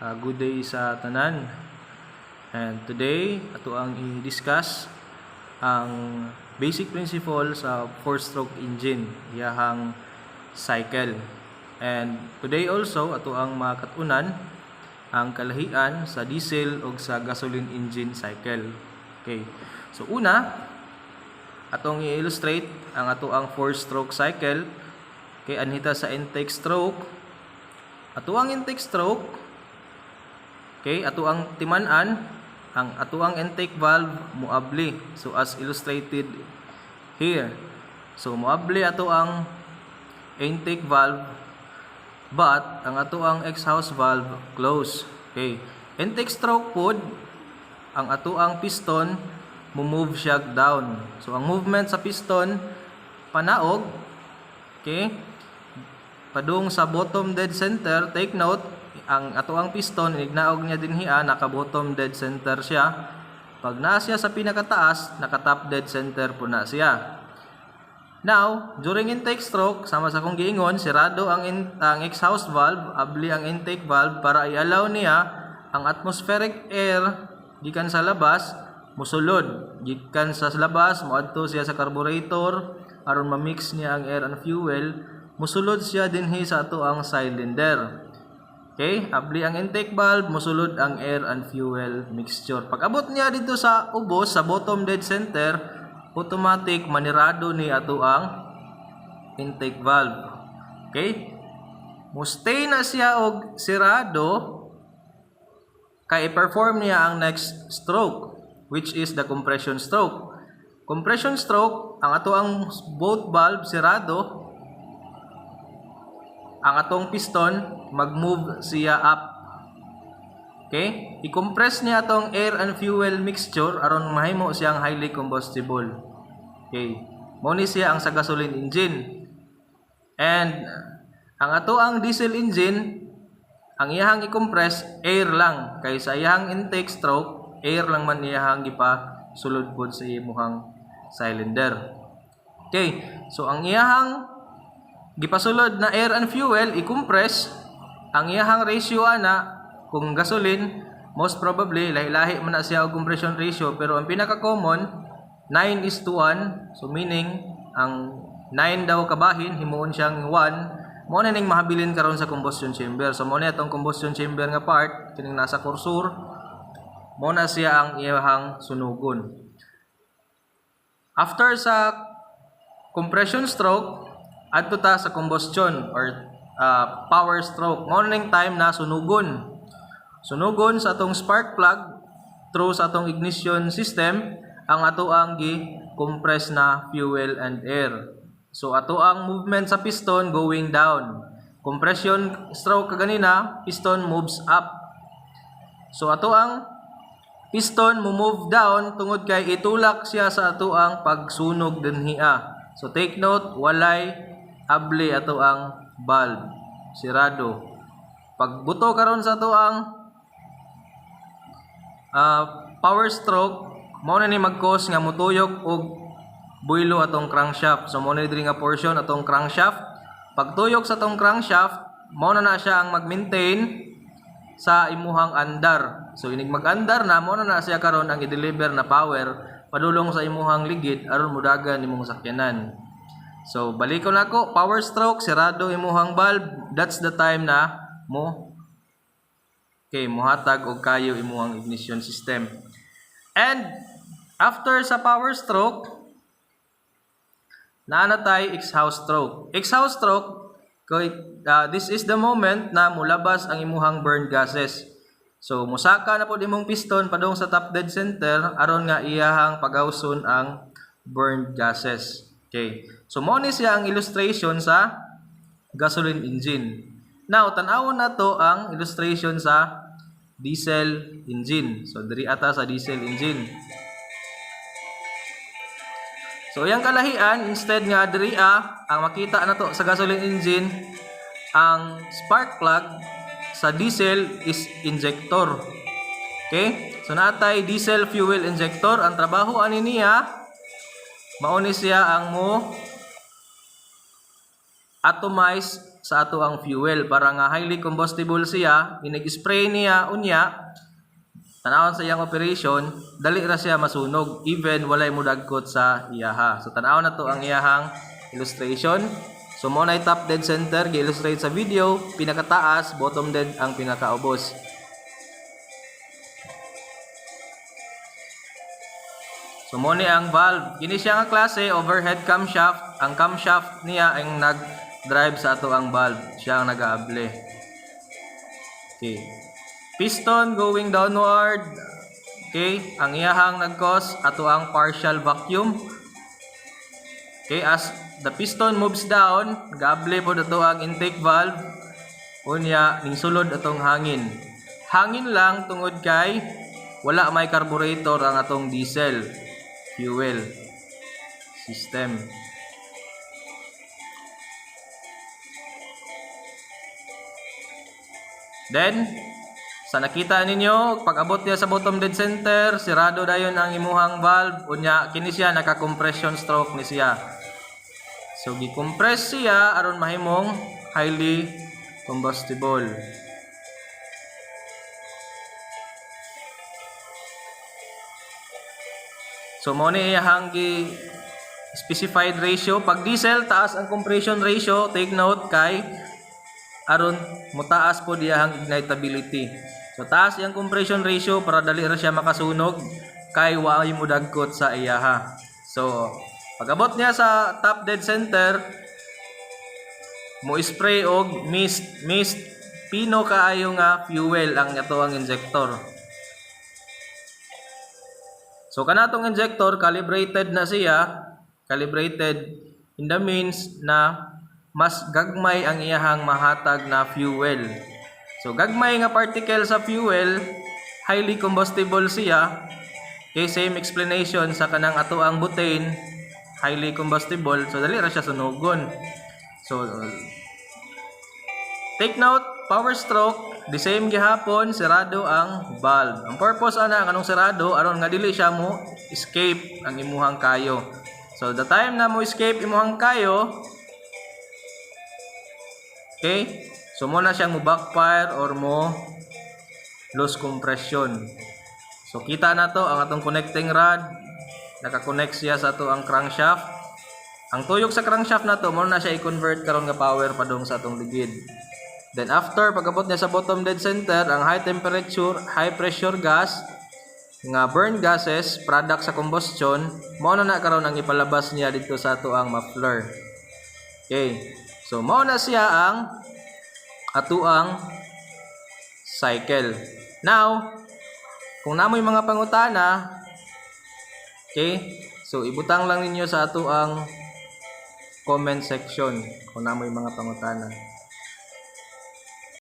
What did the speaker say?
Good day sa tanan. And today, ato ang i-discuss ang basic principle sa 4-stroke engine, iyahang cycle. And today also, ato ang makatunan ang kalahian sa diesel o sa gasoline engine cycle. Okay. So una, atong i-illustrate ang ato ang 4-stroke cycle. Okay, anhita sa intake stroke. Ato ang intake stroke, okay, ato ang timan-an, ang ato ang intake valve muabli. So as illustrated here. So muabli ato ang intake valve, but ang ato ang exhaust valve close. Okay. Intake stroke pod, ang ato ang piston move siya down. So ang movement sa piston panaog, okay, padung sa bottom dead center. Take note, ang ato ang piston ignaog niya dinhi naka bottom dead center siya. Pag naa siya sa pinakataas, naka top dead center po na siya. Now, during intake stroke, sama sa kong giingon, sirado ang exhaust valve, abli ang intake valve para i-allow niya ang atmospheric air gikan sa labas musulod. Gikan sa labas moadto siya sa carburetor aron ma-mix niya ang air and fuel. Musulod siya dinhi sa ato ang cylinder. Okay, abli ang intake valve, musulod ang air and fuel mixture. Pag abot niya dito sa ubos, sa bottom dead center, automatic manirado ni ato ang intake valve. Okay? Mustay na siya og sirado kay i-perform niya ang next stroke, which is the compression stroke. Compression stroke, ang ato ang both valve sirado, ang atong piston mag-move siya up. Okay? I-compress niya atong air and fuel mixture aron mahimo siyang highly combustible. Okay? Mao ni siya ang sa gasoline engine. And ang ato ang diesel engine, ang iyahang i-compress air lang, kay sa iyahang intake stroke air lang man iyahang gipa sulod pod sa imong cylinder. Okay? So ang iyahang gipasulod na air and fuel i-compress, ang iyahang ratio ana kung gasoline, most probably lahi-lahi man na siya og compression ratio, pero ang pinaka common 9:1. So meaning ang 9 daw kabahin himuon siyang 1. Mo na ning mahabilin karon sa combustion chamber. So mo na itong combustion chamber nga part kining nasa cursor, mo na siya ang iyahang sunugon. After sa compression stroke, adto ta sa combustion or power stroke. Morning time na sunugon. Sunugon sa atong spark plug through sa atong ignition system ang ato ang gi-compress na fuel and air. So ato ang movement sa piston going down. Compression stroke kaganina, piston moves up. So ato ang piston move down tungod kay itulak siya sa ato ang pagsunog dinhiya. So take note, walay abli ato ang valve sirado. Pagbuto karon sa ato ang power stroke, mao na ni mag-cause nga mutuyok og builo atong crankshaft. So mao na diri nga portion atong crankshaft. Pagtuyok sa atong crankshaft, mao na siya ang mag-maintain sa imuhang andar. So inig mag-andar na, mao na siya karon ang i-deliver na power padulong sa imuhang ligid aron mudagan imong sakyanan. So balikon nako, power stroke, sirado imuhang valve, that's the time na mo muhatag og kayo imuhang ignition system. And after sa power stroke, naanatay exhaust stroke. Exhaust stroke, this is the moment na mulabas ang imuhang burn gases. So musaka na po imong piston padung sa top dead center aron nga iyahang pagawson ang burned gases. Okay. So mo ni siya ang illustration sa gasoline engine. Now tan-awon nato ang illustration sa diesel engine. So diri ata sa diesel engine. So yang kalahian, instead nga diri ang makita nato sa gasoline engine, ang spark plug sa diesel is injector. Okay? So natay diesel fuel injector. Ang trabaho ani niya, mao ni siya ang mo atomize sa ato ang fuel para nga highly combustible siya. Inig-spray niya unya, tanawon sa iyang operation, dali ra siya masunog even walay mudagkot sa iyaha. So tanawon na to ang iyahang illustration. So mo na top dead center gi-illustrate sa video, pinakataas, bottom dead ang pinakaubos. So mo ni ang valve, kini siya nga klase overhead camshaft. Ang camshaft niya ang nag-drive sa ato ang valve, siya ang nag-aable. Okay. Piston going downward. Okay, ang iyahang nag-cause ato ang partial vacuum. Okay, as the piston moves down, gable po ato ang intake valve. Unya ning sulod atong hangin. Hangin lang tungod kay wala may carburetor ang atong diesel fuel system. Then sa nakita ninyo, pag abot niya sa bottom dead center, sirado dayon ang imuhang valve. Unya kini siya naka-compression stroke ni siya. So gi-compress siya aron mahimong highly combustible. So mo ni iyahang specified ratio. Pag diesel taas ang compression ratio, take note kay aron mutaas po diyahang ignitability. So taas yang compression ratio para dali ra siya makasunog kay waay mudagkot sa iyaha. So pag-abot niya sa top dead center, mo spray og mist pino kaayo nga fuel ang ato ang injector. So kanatong injector calibrated na siya, calibrated in the means na mas gagmay ang iyahang mahatag na fuel. So gagmay nga particle sa fuel, highly combustible siya. Okay, same explanation sa kanang ato ang butane, highly combustible, so dali ra siya sunugon. So take note, power stroke, the same gihapon, sirado ang valve. Ang purpose ana kanong sirado aron nga dili siya mo escape ang imuhang kayo. So the time na mo escape imuhang kayo, okay, so mo na siyang mo backfire or mo lose compression. So kita na to ang atong connecting rod, naka-connect siya sa ato ang crankshaft. Ang tuyok sa crankshaft na to mo na siya i-convert karon nga power padung sa atong ligid. Then after pag-abot niya sa bottom dead center, ang high temperature, high pressure gas nga burn gases, product sa combustion, mao na karon ang ipalabas niya dito sa ato ang muffler. Okay. So mao na siya ang ato ang cycle. Now, kung namoy mga pangutana, okay? So ibutang lang ninyo sa ato ang comment section kung namoy mga pangutana.